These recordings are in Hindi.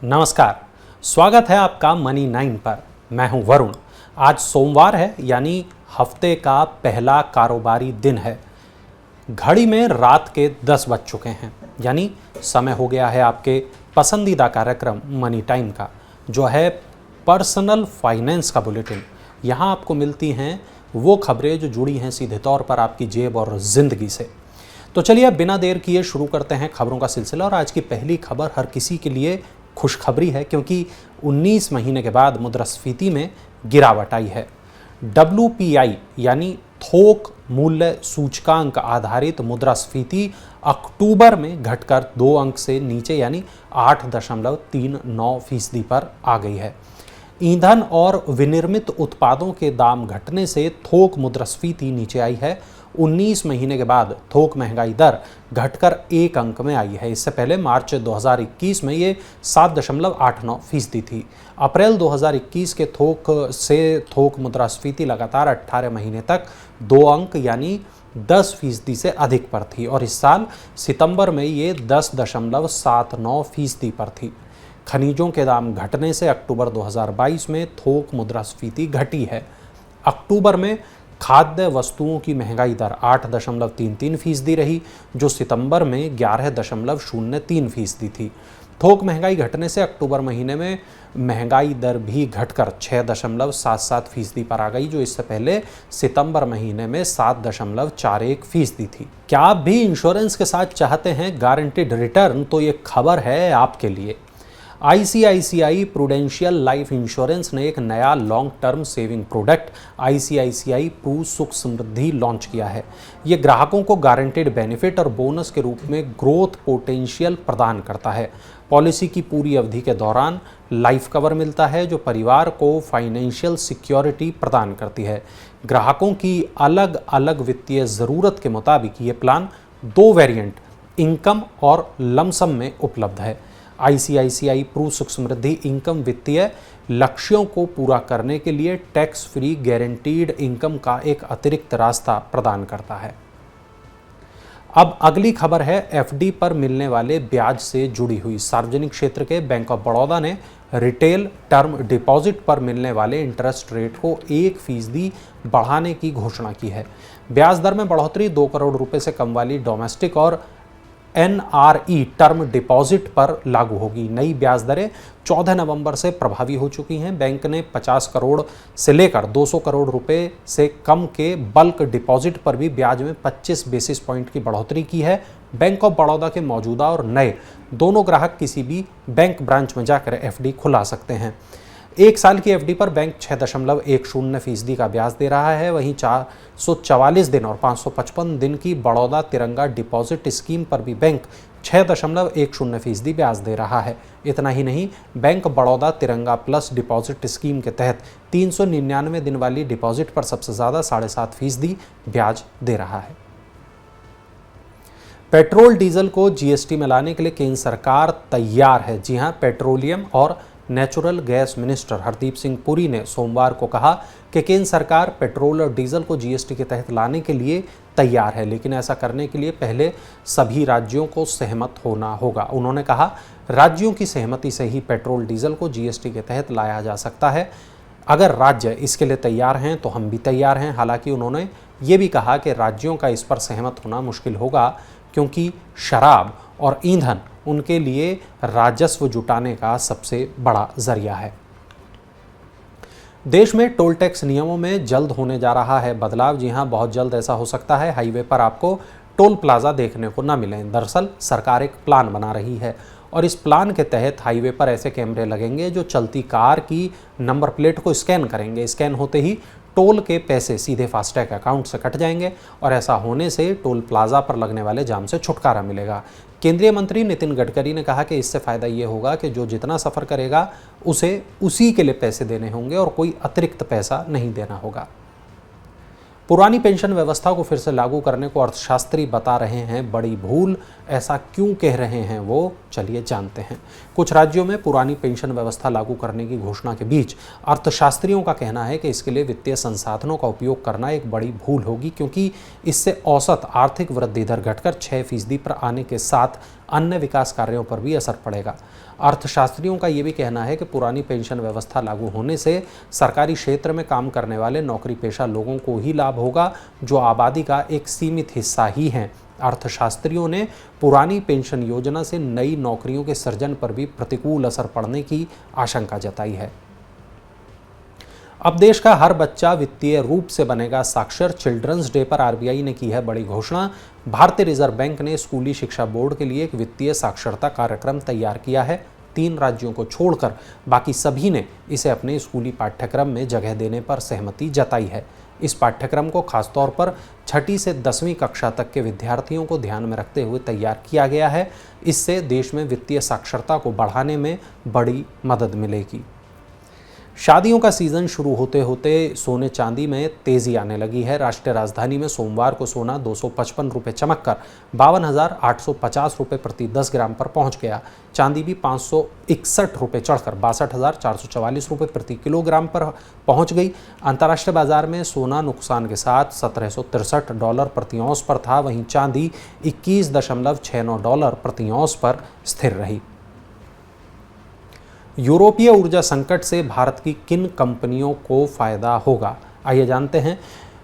नमस्कार, स्वागत है आपका मनी 9 पर। मैं हूं वरुण। आज सोमवार है, यानी हफ्ते का पहला कारोबारी दिन है। घड़ी में रात के 10 बज चुके हैं, यानी समय हो गया है आपके पसंदीदा कार्यक्रम मनी टाइम का, जो है पर्सनल फाइनेंस का बुलेटिन। यहाँ आपको मिलती हैं वो खबरें जो जुड़ी हैं सीधे तौर पर आपकी जेब और ज़िंदगी से। तो चलिए अब बिना देर किए शुरू करते हैं खबरों का सिलसिला। और आज की पहली खबर हर किसी के लिए खुशखबरी है, क्योंकि 19 महीने के बाद मुद्रास्फीति में गिरावट आई है। WPI यानी थोक मूल्य सूचकांक आधारित मुद्रास्फीति अक्टूबर में घटकर 2 अंक से नीचे यानी 8.39% पर आ गई है। ईंधन और विनिर्मित उत्पादों के दाम घटने से थोक मुद्रास्फीति नीचे आई है। 19 महीने के बाद थोक महंगाई दर घटकर 1 अंक में आई है। इससे पहले मार्च 2021 में ये 7.89% थी। अप्रैल 2021 के थोक मुद्रास्फीति लगातार 18 महीने तक 2 अंक यानी 10% से अधिक पर थी, और इस साल सितंबर में ये 10.79% पर थी। खनिजों के दाम घटने से अक्टूबर 2022 में थोक मुद्रास्फीति घटी है। अक्टूबर में खाद्य वस्तुओं की महंगाई दर 8.33% रही, जो सितंबर में 11.03% थी। थोक महंगाई घटने से अक्टूबर महीने में महंगाई दर भी घटकर 6.77% पर आ गई, जो इससे पहले सितंबर महीने में 7.41% थी। क्या आप भी इंश्योरेंस के साथ चाहते हैं गारंटीड रिटर्न? तो ये खबर है आपके लिए। ICICI प्रूडेंशियल लाइफ इंश्योरेंस ने एक नया long term saving product ICICI Pru Sukh Samriddhi launch किया है। ये ग्राहकों को गारंटेड बेनिफिट और बोनस के रूप में ग्रोथ पोटेंशियल प्रदान करता है। पॉलिसी की पूरी अवधि के दौरान लाइफ कवर मिलता है, जो परिवार को फाइनेंशियल सिक्योरिटी प्रदान करती है। ग्राहकों की अलग अलग वित्तीय ज़रूरत के मुताबिक ये प्लान 2 वेरिएंट इनकम और लमसम में उपलब्ध है। ICICI प्रू सुख समृद्धि इनकम वित्तीय लक्ष्यों को पूरा करने के लिए टैक्स फ्री गारंटीड इनकम का एक अतिरिक्त रास्ता प्रदान करता है। अब अगली खबर है FD पर मिलने वाले ब्याज से जुड़ी हुई। सार्वजनिक क्षेत्र के बैंक ऑफ बड़ौदा ने रिटेल टर्म डिपॉजिट पर मिलने वाले इंटरेस्ट रेट को 1% बढ़ाने की घोषणा की है। ब्याज दर में बढ़ोतरी 2 करोड़ रुपए से कम वाली डोमेस्टिक और NRE टर्म डिपॉजिट पर लागू होगी। नई ब्याज दरें 14 नवंबर से प्रभावी हो चुकी हैं। बैंक ने 50 करोड़ से लेकर 200 करोड़ रुपए से कम के बल्क डिपॉजिट पर भी ब्याज में 25 बेसिस पॉइंट की बढ़ोतरी की है। बैंक ऑफ बड़ौदा के मौजूदा और नए दोनों ग्राहक किसी भी बैंक ब्रांच में जाकर FD खुला सकते हैं। 1 साल की FD पर बैंक 6.10% का ब्याज दे रहा है। वहीं 444 दिन और 555 दिन की बड़ौदा तिरंगा डिपॉजिट स्कीम पर भी बैंक 6.10% ब्याज दे रहा है। इतना ही नहीं, बैंक बड़ौदा तिरंगा प्लस डिपॉजिट स्कीम के तहत 399 दिन वाली डिपॉजिट पर सबसे ज़्यादा 7.5% ब्याज दे रहा है। पेट्रोल डीजल को GST में लाने के लिए केंद्र सरकार तैयार है। जी हां, पेट्रोलियम और natural gas minister Hardeep Singh Puri ने सोमवार को कहा कि केंद्र सरकार पेट्रोल और डीजल को GST के तहत लाने के लिए तैयार है, लेकिन ऐसा करने के लिए पहले सभी राज्यों को सहमत होना होगा। उन्होंने कहा, राज्यों की सहमति से ही पेट्रोल डीजल को GST के तहत लाया जा सकता है। अगर राज्य इसके लिए तैयार हैं तो हम भी तैयार हैं। हालांकि उन्होंने ये भी कहा कि राज्यों का इस पर सहमत होना मुश्किल होगा, क्योंकि शराब और ईंधन उनके लिए राजस्व जुटाने का सबसे बड़ा जरिया है। देश में टोल टैक्स नियमों में जल्द होने जा रहा है बदलाव। जी हां, बहुत जल्द ऐसा हो सकता है हाईवे पर आपको टोल प्लाजा देखने को न मिलें। दरअसल सरकार एक प्लान बना रही है, और इस प्लान के तहत हाईवे पर ऐसे कैमरे लगेंगे जो चलती कार की नंबर प्लेट को स्कैन करेंगे। स्कैन होते ही टोल के पैसे सीधे फास्टैग अकाउंट से कट जाएंगे, और ऐसा होने से टोल प्लाजा पर लगने वाले जाम से छुटकारा मिलेगा। केंद्रीय मंत्री नितिन गडकरी ने कहा कि इससे फ़ायदा ये होगा कि जो जितना सफ़र करेगा उसे उसी के लिए पैसे देने होंगे और कोई अतिरिक्त पैसा नहीं देना होगा। पुरानी पेंशन व्यवस्था को फिर से लागू करने को अर्थशास्त्री बता रहे हैं बड़ी भूल। ऐसा क्यों कह रहे हैं वो, चलिए जानते हैं। कुछ राज्यों में पुरानी पेंशन व्यवस्था लागू करने की घोषणा के बीच अर्थशास्त्रियों का कहना है कि इसके लिए वित्तीय संसाधनों का उपयोग करना एक बड़ी भूल होगी, क्योंकि इससे औसत आर्थिक वृद्धि दर घटकर 6% पर आने के साथ अन्य विकास कार्यों पर भी असर पड़ेगा। अर्थशास्त्रियों का ये भी कहना है कि पुरानी पेंशन व्यवस्था लागू होने से सरकारी क्षेत्र में काम करने वाले नौकरी पेशा लोगों को ही लाभ होगा, जो आबादी का एक सीमित हिस्सा ही हैं। अर्थशास्त्रियों ने पुरानी पेंशन योजना से नई नौकरियों के सृजन पर भी प्रतिकूल असर पड़ने की आशंका जताई है। अब देश का हर बच्चा वित्तीय रूप से बनेगा साक्षर। चिल्ड्रंस डे पर आरबीआई ने की है बड़ी घोषणा। भारतीय रिजर्व बैंक ने स्कूली शिक्षा बोर्ड के लिए एक वित्तीय साक्षरता कार्यक्रम तैयार किया है। 3 राज्यों को छोड़कर बाकी सभी ने इसे अपने स्कूली पाठ्यक्रम में जगह देने पर सहमति जताई है। इस पाठ्यक्रम को खासतौर पर 6ठी से 10वीं कक्षा तक के विद्यार्थियों को ध्यान में रखते हुए तैयार किया गया है। इससे देश में वित्तीय साक्षरता को बढ़ाने में बड़ी मदद मिलेगी। शादियों का सीजन शुरू होते होते सोने चांदी में तेजी आने लगी है। राष्ट्रीय राजधानी में सोमवार को सोना 255 रुपये चमककर 52,850 रुपये प्रति 10 ग्राम पर पहुंच गया। चांदी भी 561 रुपये चढ़कर 62,444 रुपये प्रति किलोग्राम पर पहुंच गई। अंतर्राष्ट्रीय बाजार में सोना नुकसान के साथ $1763 प्रति औंस पर था, वहीं चांदी $21.69 प्रति औंस पर स्थिर रही। यूरोपीय ऊर्जा संकट से भारत की किन कंपनियों को फायदा होगा, आइए जानते हैं।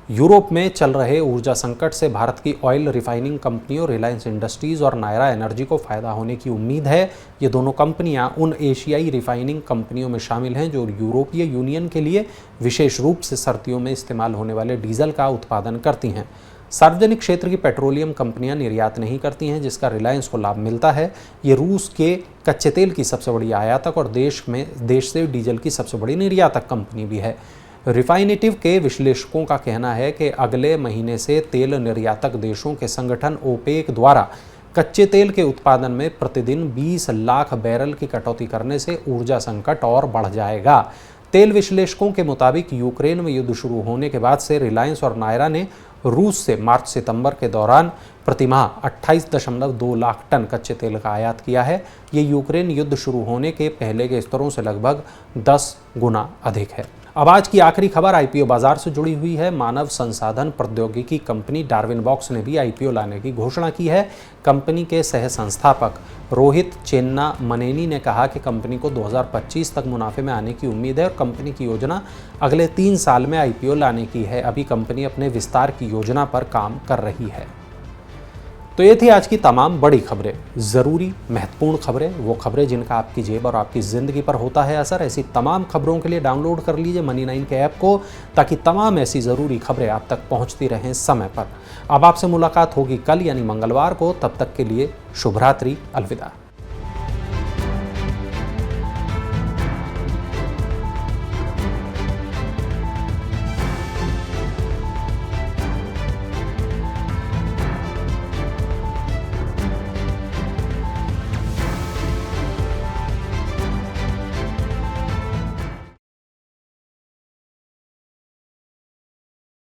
यूरोप में चल रहे ऊर्जा संकट से भारत की ऑयल रिफाइनिंग कंपनियों रिलायंस इंडस्ट्रीज और नायरा एनर्जी को फायदा होने की उम्मीद है। ये दोनों कंपनियां उन एशियाई रिफाइनिंग कंपनियों में शामिल हैं जो यूरोपीय यूनियन के लिए विशेष रूप से सर्दियों में इस्तेमाल होने वाले डीजल का उत्पादन करती हैं। सार्वजनिक क्षेत्र की पेट्रोलियम कंपनियां निर्यात नहीं करती हैं, जिसका रिलायंस को लाभ मिलता है। ये रूस के कच्चे तेल की सबसे बड़ी आयातक और देश से डीजल की सबसे बड़ी निर्यातक कंपनी भी है। रिफाइनेटिव के विश्लेषकों का कहना है कि अगले महीने से तेल निर्यातक देशों के संगठन ओपेक द्वारा कच्चे तेल के उत्पादन में प्रतिदिन 20 लाख बैरल की कटौती करने से ऊर्जा संकट और बढ़ जाएगा। तेल विश्लेषकों के मुताबिक यूक्रेन में युद्ध शुरू होने के बाद से रिलायंस और नायरा ने रूस से मार्च-सितंबर के दौरान प्रतिमाह 28.2 लाख टन कच्चे तेल का आयात किया है। ये यूक्रेन युद्ध शुरू होने के पहले के स्तरों से लगभग 10 गुना अधिक है। अब आज की आखिरी खबर आईपीओ बाजार से जुड़ी हुई है। मानव संसाधन प्रौद्योगिकी कंपनी डार्विनबॉक्स ने भी आईपीओ लाने की घोषणा की है। कंपनी के सह संस्थापक रोहित चेन्नामनेनी ने कहा कि कंपनी को 2025 तक मुनाफे में आने की उम्मीद है और कंपनी की योजना अगले 3 साल में आईपीओ लाने की है। अभी कंपनी अपने विस्तार की योजना पर काम कर रही है। तो ये थी आज की तमाम बड़ी खबरें, ज़रूरी महत्वपूर्ण खबरें, वो खबरें जिनका आपकी जेब और आपकी ज़िंदगी पर होता है असर। ऐसी तमाम खबरों के लिए डाउनलोड कर लीजिए मनी9 के ऐप को, ताकि तमाम ऐसी ज़रूरी खबरें आप तक पहुंचती रहें समय पर। अब आपसे मुलाकात होगी कल यानी मंगलवार को। तब तक के लिए शुभ रात्रि, अलविदा।